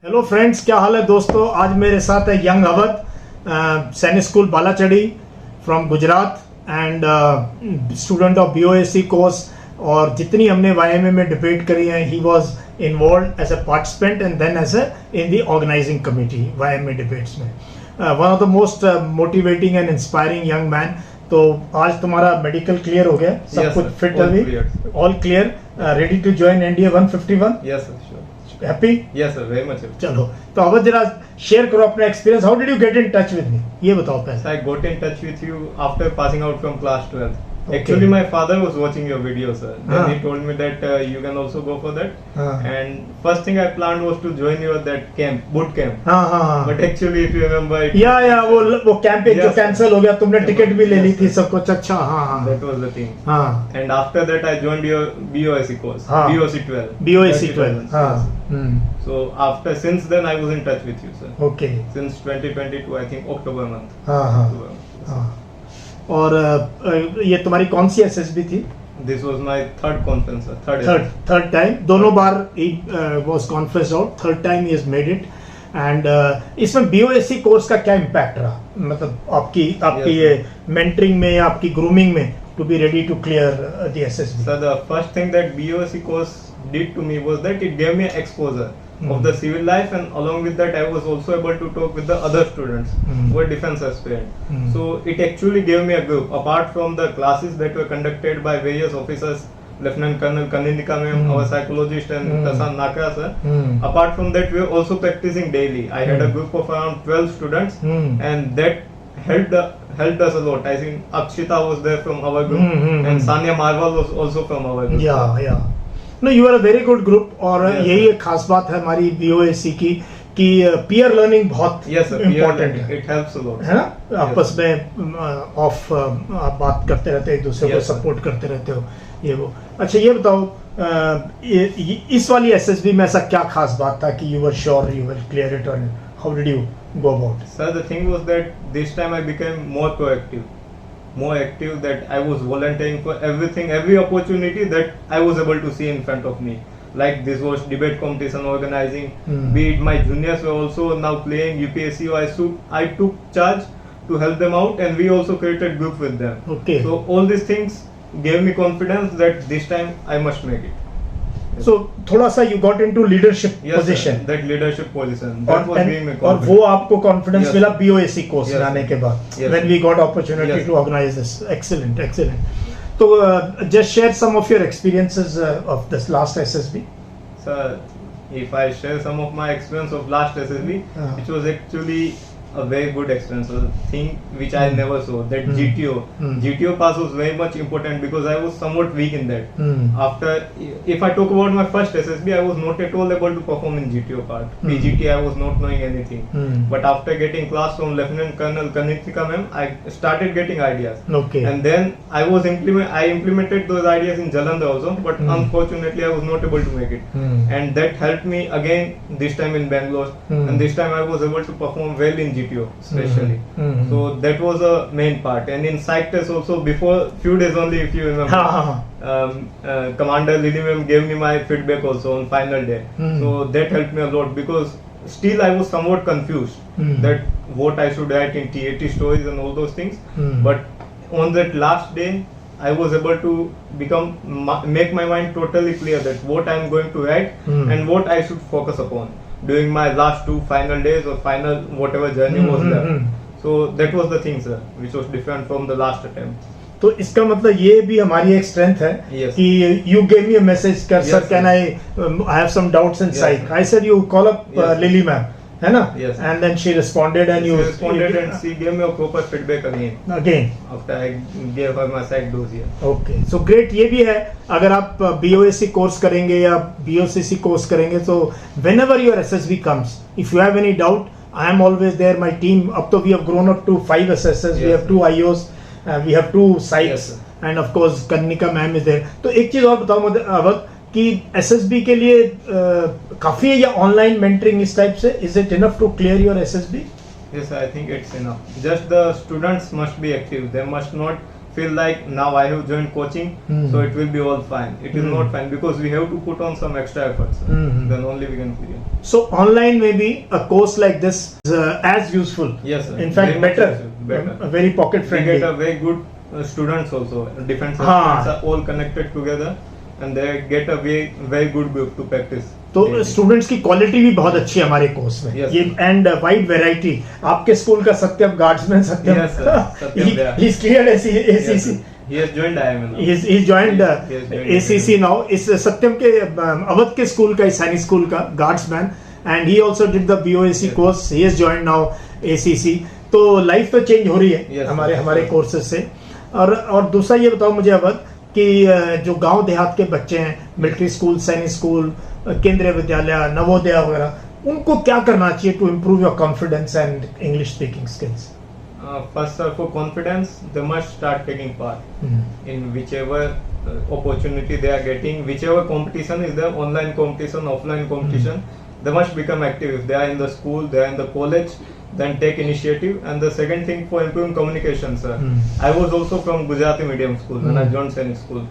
Hello friends, क्या हाल है दोस्तों। आज मेरे साथ है young Awadh, Sainik school Balachadi from Gujarat and student of BOAC course. और जितनी हमने YMA में डिबेट करी है, ही was involved as a participant and then as a in the organising committee YMA debates में। One of the most motivating and inspiring young man. तो आज तुम्हारा मेडिकल क्लियर हो गया, सब कुछ फिट अभी, all clear, ready to join NDA 151? Yes sir, sure. Happy? Yes sir, very much. चलो, तो अवध जरा शेयर करो अपना experience. How did you get in touch with me, ये बताओ पहले। I got in touch with you after passing out from class 12. Okay. Actually, my father was watching your video, sir. Then he Ah. told me that you can also go for that. Ah. And first thing I planned was to join your that camp, boot camp. हाँ. But actually, if you remember, या वो camp एक जो Yes, cancel हो गया, तुमने sir. Ticket भी ले ली Yes, थी, sir. सब कुछ अच्छा। हाँ. that was the thing. हाँ. And after that, I joined your BOAC course, Ah. BOC 12. BOAC 12. 30,000, हाँ. yes. So after, since then, I was in touch with you, sir. Okay. Since 2022, I think October month. हाँ. October month. हाँ. और ये तुम्हारी कौन सी SSB थी? This was my third conference, sir. Third time. दोनों बार was conference out, third time he has made it. And इसमें BOAC कोर्स का क्या इम्पैक्ट रहा, मतलब आपकी Yes, ये मेंटरिंग में या आपकी ग्रूमिंग में to be ready to clear the SSB? So the first thing that BOAC course did to me was that it gave me exposure of the civil life, and along with that I was also able to talk with the other students who were defense aspirant. So it actually gave me a group apart from the classes that were conducted by various officers, Lieutenant Colonel Kanindika ma'am, our psychologist, and Tasan Nakra sir. Apart from that, we were also practicing daily. I had a group of around 12 students, and that helped us a lot. I think Akshita was there from our group, and Sanya Marwal was also from our group. या no, you are a very good group. और Yes, यही एक खास बात है हमारी BOAC की कि पीयर लर्निंग बहुत Yes sir, इम्पोर्टेंट है, it helps a lot. है ना। आपस में ऑफ आप बात करते रहते हो, एक दूसरे को Yes, sir. सपोर्ट करते रहते हो, ये वो। अच्छा, ये बताओ, इस वाली SSB में ऐसा क्या खास बात था कि you were sure you will clear it, और how did you go about? Sir, the thing was that this time I became more proactive, more active, that I was volunteering for everything, every opportunity that I was able to see in front of me. Like this was debate competition organizing, be it my juniors were also now playing UPSC, I took charge to help them out, and we also created group with them. Okay. So all these things gave me confidence that this time I must make it. सो थोड़ा सा you got into leadership Yes, position, sir, that leadership position, that was giving me और confidence. वो आपको confidence Yes. मिला BOAC course Yes. आने के बाद, Yes. When we got opportunity Yes. To organise this. Excellent. तो just share some of your experiences of this last SSB। Sir, if I share some of my experience of last SSB, which was actually a very good experience, a thing which I never saw, that GTO pass was very much important because I was somewhat weak in that. After, if I talk about my first SSB, I was not at all able to perform in GTO part. PGT, I was not knowing anything. But after getting class from Lieutenant Colonel Kanindika ma'am, I started getting ideas. Okay. And then I implemented those ideas in Jalandhar also, but unfortunately I was not able to make it. And that helped me again this time in Bangalore, and this time I was able to perform well in GTO especially. So that was a main part. And in psych test also, before few days only, if you remember, Commander Lily ma'am gave me my feedback also on final day. So that helped me a lot, because still I was somewhat confused that what I should write in TAT stories and all those things. But on that last day, I was able to make my mind totally clear that what I am going to write and what I should focus upon during my last 2 final days or final whatever journey was there. So that was the thing, sir, which was different from the last attempt. तो इसका मतलब ये भी हमारी एक strength है Yes. कि you gave me a message कर, sir Yes, can I have some doubts in Yes, side. sir. I said you call up Yes. Lily ma'am, है ना। Yes. And then she responded and She you responded and she gave me a proper feedback again again. after I gave her my psych dose here. Okay, so great. ये भी है, अगर आप BOAC course करेंगे या BOCC course करेंगे, तो whenever your SSB comes, if you have any doubt, I am always there, my team. अब तो we have grown up to 5 SSS, we have 2 IOs, we have 2 Yes, sites, sir. And of course Kanika ma'am is there. तो एक चीज और बताओ मुझे अवध, कि SSB के लिए काफी है या ऑनलाइन मेंटरिंग इस टाइप से, is it enough to clear your SSB? Yes, I think it's enough. Just the students must be active. They must not feel like now I have joined coaching, so it will be all fine. It is not fine because we have to put on some extra efforts. Then only we can clear. So online maybe a course like this is as useful. Yes, sir. In fact, Very much better. better. Very pocket We friendly. get a very good students also. Defense हाँ. students are all connected together, and they get a very good group to practice. तो students की quality भी बहुत अच्छी है हमारे course में. Yes, ये एंड वाइड वैरायटी. आपके स्कूल का सत्यम गार्ड्समैन सत्यम. Yes, sir. Satyam there. He is cleared ACC. He has joined IML. He joined He has joined ACC now. इस सत्यम के अवध के स्कूल का, सैनिक स्कूल का guardsman, and he also did the BOAC course. He has joined now ACC. तो life तो change हो रही है. Yes, हमारे कोर्सेज से. और दूसरा ये बताओ मुझे अवध कि जो गांव देहात के बच्चे हैं, मिलिट्री स्कूल, सैनिक स्कूल, केंद्रीय विद्यालय, नवोदय वगैरह, उनको क्या करना चाहिए to improve your confidence and English speaking skills? First, sir, for confidence, they must start taking part in whichever opportunity they are getting, whichever competition is there, online competition, offline competition. They must become active. If they are in the school, they are in the college, then take initiative. And the second thing for improving communication, sir. I was also from Gujarati medium school when I joined Sainik school.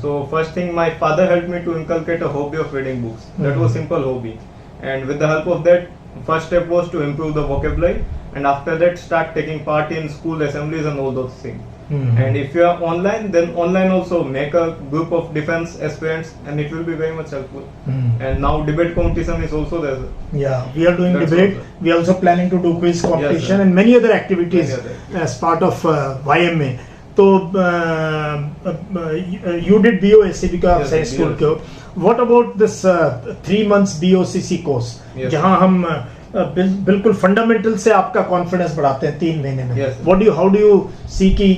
So first thing, my father helped me to inculcate a hobby of reading books. That was simple hobby. And with the help of that, first step was to improve the vocabulary. And after that, start taking part in school assemblies and all those things. And if you are online, then online also make a group of defense aspirants, and it will be very much helpful. And now debate competition is also there. Yeah, we are doing That's debate. also. We are also planning to do quiz competition sir. and many other activities Many other as part of YMA. तो you did BOAC because आप Yes, science school BOAC. के हो. What about this 3 months BOCC course? Yes, जहाँ हम बिल्कुल fundamental से आपका confidence बढ़ाते हैं 3 महीने में. Yes, sir. How do you see कि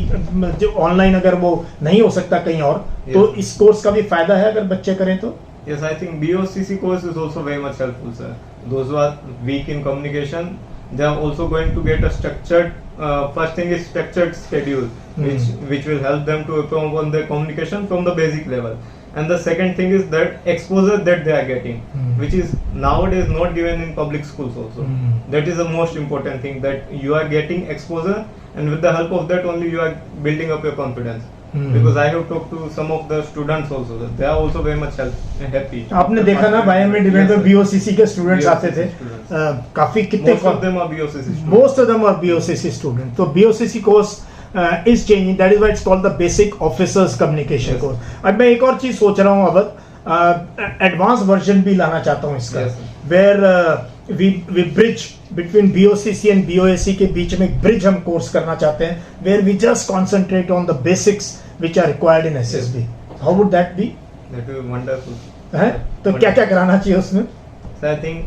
जो ऑनलाइन अगर वो नहीं हो सकता कहीं और, तो Yes. इस कोर्स का भी फायदा है अगर बच्चे करें तो? Yes, I think BOCC course is also very much helpful, sir. Those who are weak in communication, they are also going to get a structured. First thing is structured schedule, which will help them to improve on their communication from the basic level. And the second thing is that exposure that they are getting, which is nowadays not given in public schools also. That is the most important thing, that you are getting exposure, and with the help of that only you are building up your confidence. Because I have talked to some of the students also, they are also very much happy. आपने देखा ना YMA debate में BOCC के students आते थे, काफी कितने Most of them are BOCC students. Most of them are BOCC students. तो BOCC course is changing. That is why it's called the Basic Officers Communication Yes. course. अब मैं एक और चीज सोच रहा हूँ अवध, एडवांस वर्जन भी लाना चाहता हूँ इसका, Yes, where we bridge between BOCC and BOAC के बीच में एक bridge हम कोर्स करना चाहते हैं, where we just concentrate on the basics which are required in SSB. How would that be? That will be wonderful. है? तो क्या क्या कराना चाहिए उसमें? So I think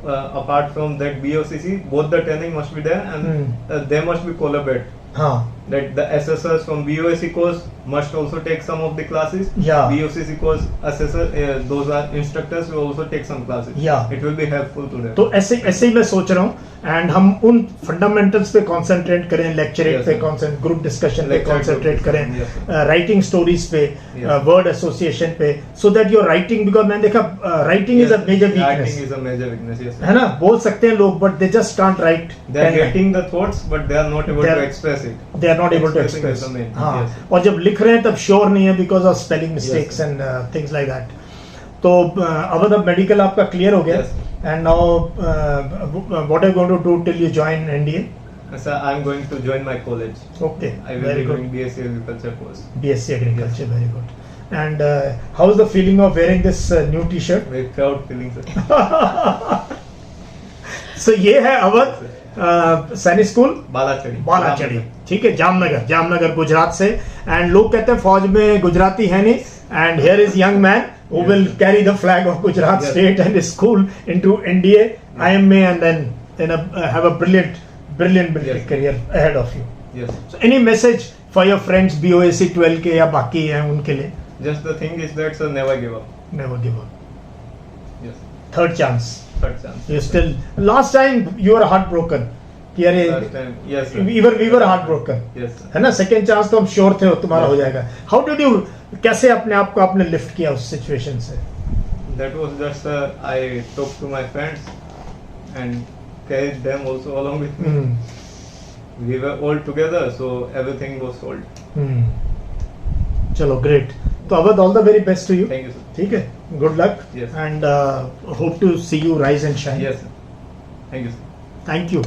apart from that BOCC, both the training must be there, and they must be collaborate. हाँ. That the assessors from BOAC course must also take some of the classes. Yeah. BOCC course assessor, those are instructors will also take some classes. Yeah. It will be helpful to them. तो ऐसे ही मैं सोच रहा हूँ, and हम उन fundamentals पे concentrate करें, लेक्चरेट Yes, पे sir. कंसंट्रेट, ग्रुप डिस्कशन पे Lecture कंसंट्रेट group करें, discussion, yes, sir. Writing stories पे, Yes. वर्ड एसोसिएशन पे, so that your writing, because मैंने देखा writing is a major Writing weakness, is a major weakness. Yes. है ना? बोल सकते हैं लोग, but they just can't right. They are getting the thoughts, but they are not able They to are- express it. They are not able to Expressing express. is the main. हाँ, Yes. और जब लिख रहे हैं तब sure नहीं है because of spelling mistakes sir. And things like that. तो अवध, अब मेडिकल आपका क्लियर हो गया, Yes. And now what are you going to do till you join NDA? Sir, I am going to join my college. Okay, I will very be good. doing BSc Agriculture course. BSc Agriculture, very good. And how is the feeling of wearing this new T-shirt? Very proud feeling, sir. So ये है Awadh Sainik school Balachadi, ठीक है, जामनगर गुजरात से. And लोग कहते हैं फौज में गुजराती है नहीं, and here is young man who will carry the flag of Gujarat Yes. state and his school into NDA, IMA, and then have a brilliant Yes. career ahead of you. Yes. So any message for your friends BOAC 12 के या बाकी हैं उनके लिए? Just the thing is that, sir, never give up. Never give up. Yes. Third chance. Third chance. You still. Last time you were heartbroken. कि अरे Last time, yes, sir. we were heartbroken. Yes, sir. है ना? Second chance तो हम sure थे तुम्हारा Yes. हो जाएगा. हाउ डिड यू, कैसे अपने आप को आपने लिफ्ट किया उस सिचुएशन से? That was just, I talked to my friends and carried them also along with me. We were all together, so everything was solved. चलो ग्रेट. तो Awadh, all the very best to you. Thank you, sir. ठीक है, good luck Yes. And hope to see you rise and shine. Yes, sir. Thank you, sir. Thank you.